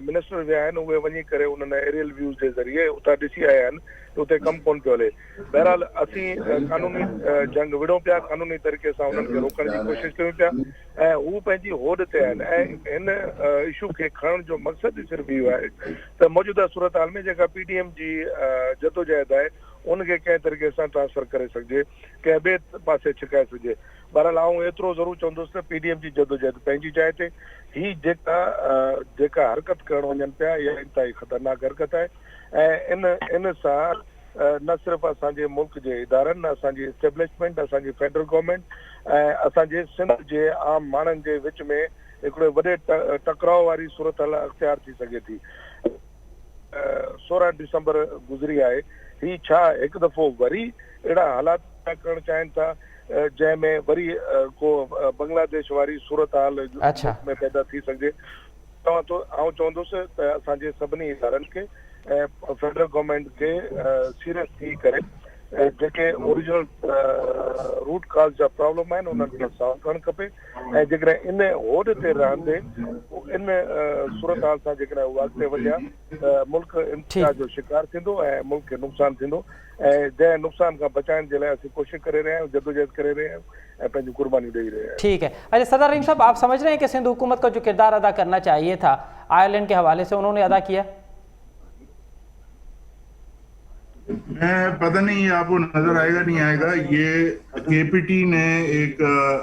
मिनिस्टर विया आहिनि, उहे वञी करे उन्हनि एरियल व्यूज़ जे ज़रिए उतां ॾिसी आया आहिनि त उते कमु कोन पियो हले। बहरहाल असीं कानूनी जंग विड़ूं पिया, कानूनी तरीक़े सां उन्हनि खे रोकण जी कोशिशि कयूं पिया ऐं हू पंहिंजी होड़ ते आहिनि। ऐं हिन इशू खे खणण जो मक़सदु ई सिर्फ़ु इहो आहे त मौजूदा सूरत हाल में जेका PDM जी जदोजहद आहे उनखे कंहिं तरीक़े सां ट्रांसफर करे सघिजे, कंहिं ॿिए पासे छिकाए सघिजे। बहरहाल आउं एतिरो ज़रूरु चवंदुसि त PDM जी जदोजहद पंहिंजी जाइ ते, ही जेका हरकत करणु वञनि पिया इहा इंतिहाई ख़तरनाक हरकत आहे। ऐं इन सां न सिर्फ़ु असांजे मुल्क जे इदारनि, न असांजी इस्टेब्लिशमेंट, असांजी फेडरल गवर्नमेंट ऐं असांजे सिंध जे आम माण्हुनि जे विच में हिकिड़े वॾे टकराव वारी सूरत हाल अख़्तियार थी सघे थी। 16 दिसंबर गुज़री आहे, ही छा हिकु दफ़ो वरी अहिड़ा हालात करणु चाहिनि था जंहिंमें वरी को बांग्लादेश वारी सूरत हाल में पैदा थी सघे? आउं चवंदुसि त असांजे सभिनी इदारनि खे ऐं फेडरल गवर्नमेंट खे सीरियस थी करे जेके ओरिजिनल रूट काज़ जा प्रॉब्लम आहिनि उन्हनि खे सॉल्व करणु खपे। ऐं जेकॾहिं इन होड़ ते रहंदे इन सूरत हाल सां जेकॾहिं उहा अॻिते वधिया त मुल्क इंतिहास जो शिकार थींदो ऐं मुल्क खे नुक़सानु थींदो। ऐं जंहिं नुक़सान खां बचाइण जे लाइ असीं कोशिशि करे रहिया आहियूं, जदोजहद करे रहिया आहियूं ऐं पंहिंजी कुर्बानी ॾेई रहिया आहियूं। ठीक है। अच्छा सरदार रहीम साहब, आप समझ रहे हैं कि सिंध हुकूमत का जो किरदार अदा करना चाहिए था आयरलैंड के हवाले से उन्होंने अदा किया? पता नहीं आपको नजर आएगा नहीं आएगा, ये KPT ने एक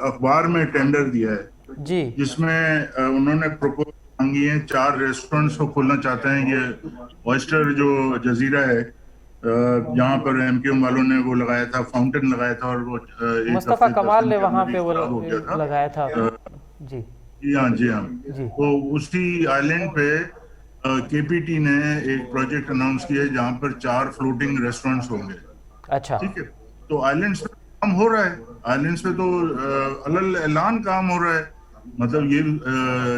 अखबार में टेंडर दिया है जी, जिसमें उन्होंने प्रपोज मांगी है 4 रेस्टोरेंट्स को खोलना चाहते हैं। ये ऑयस्टर जो जजीरा है जहाँ पर MQM वालों ने वो लगाया था, फाउंटेन लगाया था और वो मुस्तफा कमाल ने वहाँ पे वो लगाया था। जी हाँ जी हाँ। तो उसी आइलैंड पे KPT ने एक प्रोजेक्ट अनाउंस किया है जहाँ पर 4 फ्लोटिंग रेस्टोरेंट्स होंगे। अच्छा, ठीक है। तो आइलैंड्स पे काम हो रहा है, आइलैंड्स पे तो अलल ऐलान काम हो रहा है। मतलब ये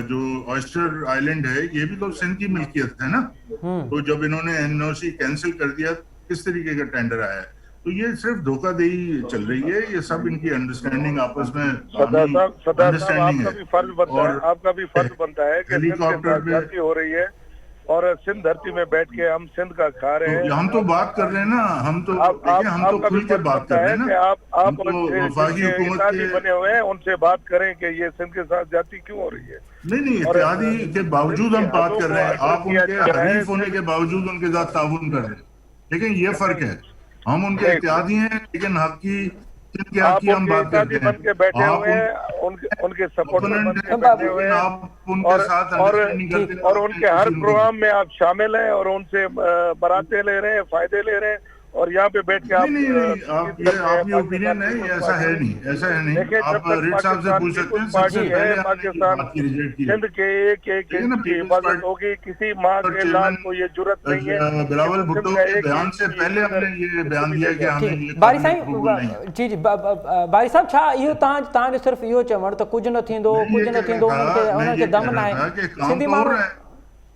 जो ऑयस्टर आइलैंड है ये भी तो सिंध की मिल्कियत है ना। तो जब इन्होंने NOC कैंसिल कर दिया किस तरीके का टेंडर आया है? तो ये सिर्फ धोखाधड़ी चल रही है, ये सब इनकी अंडरस्टैंडिंग आपस में सरदार साहब अंडरस्टैंडिंग आपका भी फर्ज बनता है, आपका भी फर्ज बनता है कि सिंध के हेलीकॉप्टर साथ जाती हो रही है और सिंध धरती में बैठ के हम सिंध का खा रहे हैं। हम तो बात कर रहे हैं ना, हम तो देखिए, हम तो खुल के बात कर रहे हैं ना। आप वफाकी हुकूमत के बने हुए हैं, उनसे बात करें कि ये सिंध के साथ जाती क्यों हो रही है। नहीं, इत्यादि के बावजूद हम बात कर रहे हैं, आप उनके हरीफ होने के बावजूद उनके साथ ताउन कर रहे हैं। लेकिन ये फर्क है, हम उनके इत्यादी हैं लेकिन हक की हम बात करते हैं। के बैठे हुए हैं, उनके सपोर्ट में बैठे हुए हैं आप उनके साथ और उनके हर प्रोग्राम में आप शामिल हैं और उनसे बरातें ले रहे हैं, फायदे ले रहे हैं और यहाँ पे बैठ के आप आपकी ओपिनियन है, ऐसा है नहीं। आप रेड साहब से पूछ सकते हैं। सबसे पहले पाकिस्तान सिंध के एक की हिफाजत होगी, किसी माँ के लाल को ये जुर्रत नहीं है। बिलावल भुट्टो के बयान से पहले हमने ये बयान दिया कि हमें बारी साईं जी बारी साहब छा इहो तव्हां सिर्फ़ इहो चवण त कुझु न थींदो उन्हनि खे दम न आहे सिंधी माण्हू,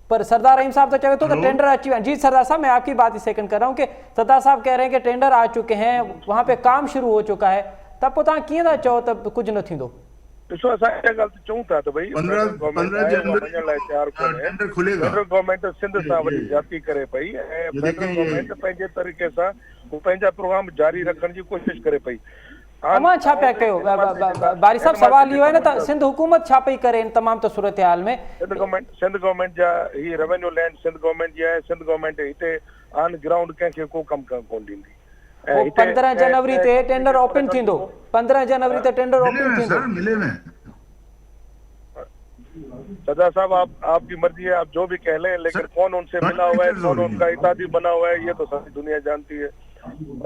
पर सरदार रहीम साहब तो चवे तो टेंडर अची जी सरदार साहब मैं आपकी बात ही सेकंड कर रहा हूँ कि सरदार साहब कह रहे हैं कि टेंडर आ चुके हैं, वहाँ पे काम शुरू हो चुका है, तब पोइ तव्हां कीअं था चओ त कुझु न थींदो? ॾिसो असां इहा ॻाल्हि त चऊं था त भई 15 जनवरी टेंडर खुलेगा। फेडरल गवर्नमेंट सिंध सां वरी जाती करे पई ऐं फेडरल गवर्नमेंट पंहिंजे तरीक़े सां पंहिंजा प्रोग्राम जारी रखण जी कोशिश करे पई। अमां छा पिया कयो बारी साहब, सवाल इहो आहे न त सिंध हुकूमत छा पई करे इन तमामु त सूरत हाल में? सिंध गवर्नमेंट जा ही रेवेन्यू लैंड सिंध गवर्नमेंट जी आहे। सिंध गवर्नमेंट हिते ऑन ग्राउंड कंहिंखे को कमु कोन ॾींदी। 15 जनवरी ते टेंडर ओपन थींदो, 15 जनवरी ते टेंडर ओपन थींदो। मिले में सरदार साहब आपकी मर्जी है, आप जो भी कह लें, लेकिन कौन उनसे मिला हुआ है, कौन उनका इत्यादि बना हुआ है, ये तो सारी दुनिया जानती है।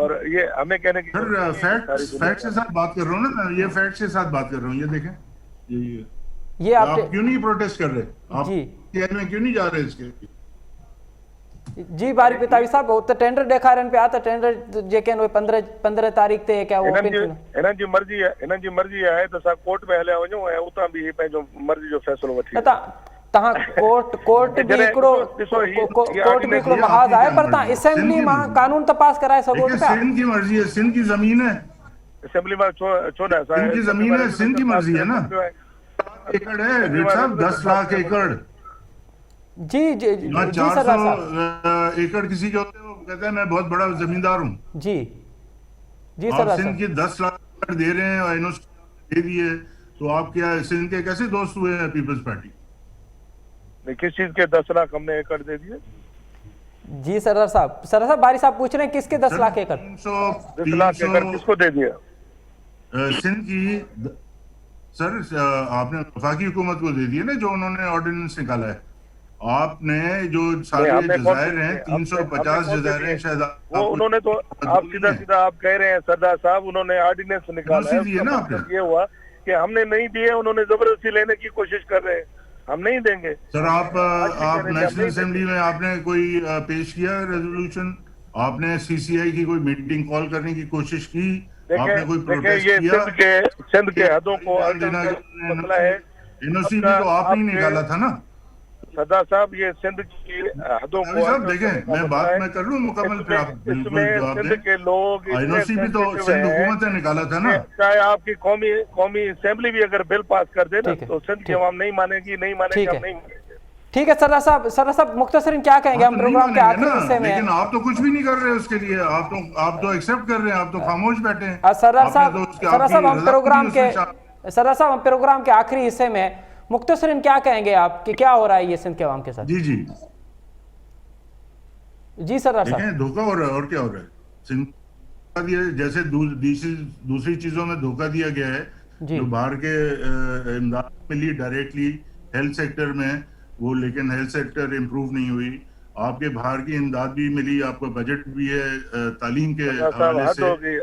और ये हमें कहने की फैक्ट के साथ बात कर रहा हूँ ना, ये फैक्ट के साथ बात कर रहा हूँ। ये देखें, ये आप क्यों नहीं प्रोटेस्ट कर रहे? आप में क्यों नहीं जा रहे इसके? जी बारी पितावी साहब तो टेंडर ॾेखारनि पिया त टेंडर जेके आहिनि उहे 15 तारीख़ ते क्या ओपन थींदो। हिननि जी मर्ज़ी आहे त असां कोर्ट में हलिया वञूं ऐं उतां बि पंहिंजो मर्ज़ी जो फ़ैसिलो वठी तव्हां कोर्ट बि हिकिड़ो महाज़ आहे, पर तव्हां असेंबली मां कानून तपास कराए सघो था। सिंध की मर्ज़ी है, सिंध की ज़मीन है, असेंबली में छो न सिंध की ज़मीन है, सिंध की मर्ज़ी है ना। एकड़ है रेड साहब, 10 लाख एकड़। जी जी जी सरदार साहब, एकड़ किसी के होते हैं, वो कहते हैं मैं बहुत बड़ा जमींदार हूँ। जी जी सरदार सिंध की 10 लाख एकड़ दे रहे हैं और इन्होंने दे दिए, तो आप क्या सिंध के कैसे दोस्त हुए हैं पीपल्स पार्टी? किस चीज के 10 लाख हमने एकड़ दे दिए? जी सरदार साहब बारी साहब पूछ रहे हैं किसके 10 लाख एकड़? 10 लाख एकड़ किसको दे दिया? सिंध की सर आपने वफाकी हुकूमत को दे दिए ना, जो उन्होंने ऑर्डिनेंस निकाला है। आपने जो सारे जजायर हैं 350 जजायर हैं शायद, वो उन्होंने तो आप सीधा आप कह रहे हैं सरदार साहब, उन्होंने ऑर्डिनेंस निकाला है। ये हुआ कि हमने नहीं दिए, उन्होंने जबरदस्ती लेने की कोशिश कर रहे हैं, हम नहीं देंगे। सर आप नेशनल असेंबली में आपने कोई पेश किया रेजोल्यूशन? आपने सीसीआई की कोई मीटिंग कॉल करने की कोशिश की? आपने कोई प्रोटेस्ट किया? सिंध के हदों को मसला है, एनओसी भी तो आपने निकाला था ना सरदार साहब। ये सिंध की हदों को साहब देखें, मैं बात मैं कर लूं मुकम्मल, फिर आप बिल्कुल जवाब दें। के लोग एनओसी भी तो सिंध हुकूमत ने निकाला था ना। चाहे आपकी कौमी असेंबली भी अगर बिल पास कर दे ना, तो सिंध की आवाम नहीं मानेगी, हम नहीं मानेंगे। ठीक है सरदार साहब मुख्तसरन क्या कहेंगे? हम प्रोग्राम के आखिरी हिस्से में, लेकिन आप तो कुछ भी नहीं कर रहे उसके लिए। आप तो एक्सेप्ट कर रहे हैं, आप तो खामोश बैठे हैं। सरदार साहब हम प्रोग्राम के आखिरी हिस्से में मुख्तसरन क्या कहेंगे आप कि क्या हो रहा है ये सिंध के अवाम के साथ? जी सरदार साहब, धोखा हो रहा है और क्या हो रहा है? सिंध जैसे दूसरी चीजों में धोखा दिया गया है, जो बाहर के इमदाद मिली डायरेक्टली हेल्थ सेक्टर में वो, लेकिन हेल्थ सेक्टर इम्प्रूव नहीं हुई। आपके बाहर की इमदाद भी मिली, आपका बजट भी है तालीम के हवाले से,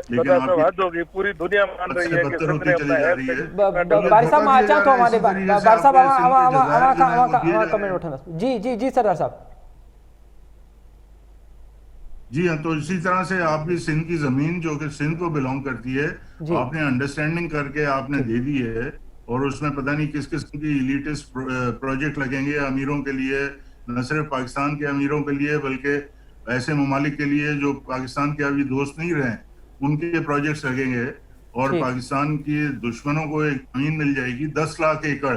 लेकिन आपकी पूरी दुनिया मान रही है कि होती चली जा रही है। बारी साहब मां अचां थो हमारे बारी साहब आवा कमेंट वठंदसि। जी सरदार साहब। जी हाँ, तो इसी तरह से आपकी सिंध की जमीन जो कि सिंध को बिलोंग करती है, आपने अंडरस्टैंडिंग करके आपने दे दी है, और उसमें पता नहीं किस किस्म की इलीटिस्ट प्रोजेक्ट लगेंगे अमीरों के लिए, न सिर्फ पाकिस्तान के अमीरों के लिए बल्कि ऐसे ममालिक के लिए जो पाकिस्तान के अभी दोस्त नहीं रहे। उनके प्रोजेक्ट्स लगेंगे और ठीक। पाकिस्तान के दुश्मनों को एक जमीन मिल जाएगी 10 लाख एकड़।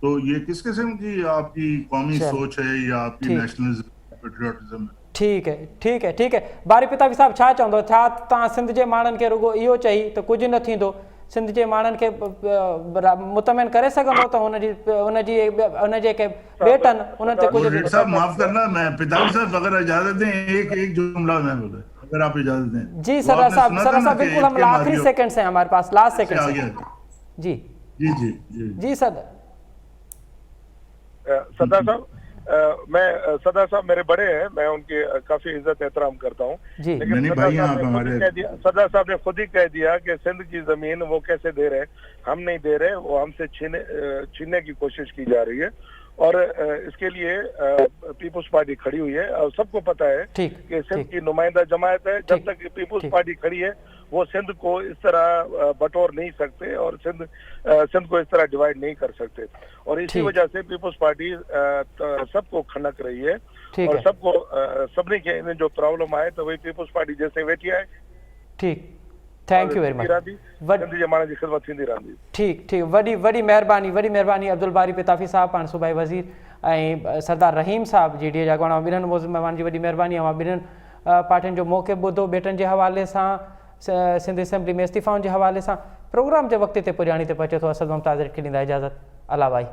तो ये किस किस्म की आपकी कौमी चलो, सोच है या आपकी ठीक। नेशनलिज्म पेट्रियोटिज्म है? ठीक है, ठीक है, ठीक है। बारी पितावी साहब छा चवंदो, छा तव्हां सिंध जे माण्हुनि खे रुगो इहो चई त कुझु न थींदो, सिंध जे माण्हुनि खे मुतमिन करे सघंदो त हुन जेके बेटनि उन्हनि ते कुझु रेड साहब माफ करना, मैं पिताजी साहब अगर इजाजत दें एक जुमला मैं बोले, अगर आप इजाजत दें। जी वो सरदार आपने साहब, सुना था सरदार ना साहब कि बिल्कुल, हम एक के आखिरी मारियो सेकंड से हमारे पास, लास्ट से सेकंड आ से। गया। जी जी जी जी जी सर। सरदार साहब, मैं सरदार साहब मेरे बड़े हैं, मैं उनकी काफी इज्जत एहतराम करता हूँ, जी। लेकिन नहीं, सरदार भाई, साहब आप ने खुद ही हमारे- कह दिया, सरदार साहब ने खुद ही कह दिया कि सिंध की जमीन वो कैसे दे रहे हैं, हम नहीं दे रहे, वो हमसे छीनने की कोशिश की जा रही है। और इसके लिए पीपुल्स पार्टी खड़ी हुई है और सबको पता है ठीक, कि सिंध ठीक। की नुमाइंदा जमात है। जब ठीक, तक पीपुल्स ठीक। पार्टी खड़ी है वो सिंध को इस तरह बटोर नहीं सकते और सिंध को इस तरह डिवाइड नहीं कर सकते। और इसी ठीक। वजह से पीपुल्स पार्टी सबको खनक रही है ठीक और है। सबको सबने के इन्हें जो प्रॉब्लम आए तो वही पीपुल्स पार्टी जैसे वेठी है। ठीक, thank you very much. Sindh जे माण्हुनि जी ख़िदमत थींदी रहंदी। ठीक, ठीक, वॾी वॾी महिरबानी अब्दुल बारी पिताफ़ी साहब, पाण सूबाई वज़ीर, ऐं सरदार रहीम साहब जी डी अॻवान, ॿिन्हिनि मौज़ूअ महिमान जी वॾी महिरबानी। ऐं ॿिन्हिनि पार्टियुनि जो मौक़े ॿुधो, बेटनि जे हवाले सां, सिंध असेंबली में इस्तीफ़ाउनि जे हवाले सां। प्रोग्राम जे वक़्त ते पुॼाणी ते पहुचे थो। असद मुमताज़ खे ॾींदा इजाज़त। अला भाई।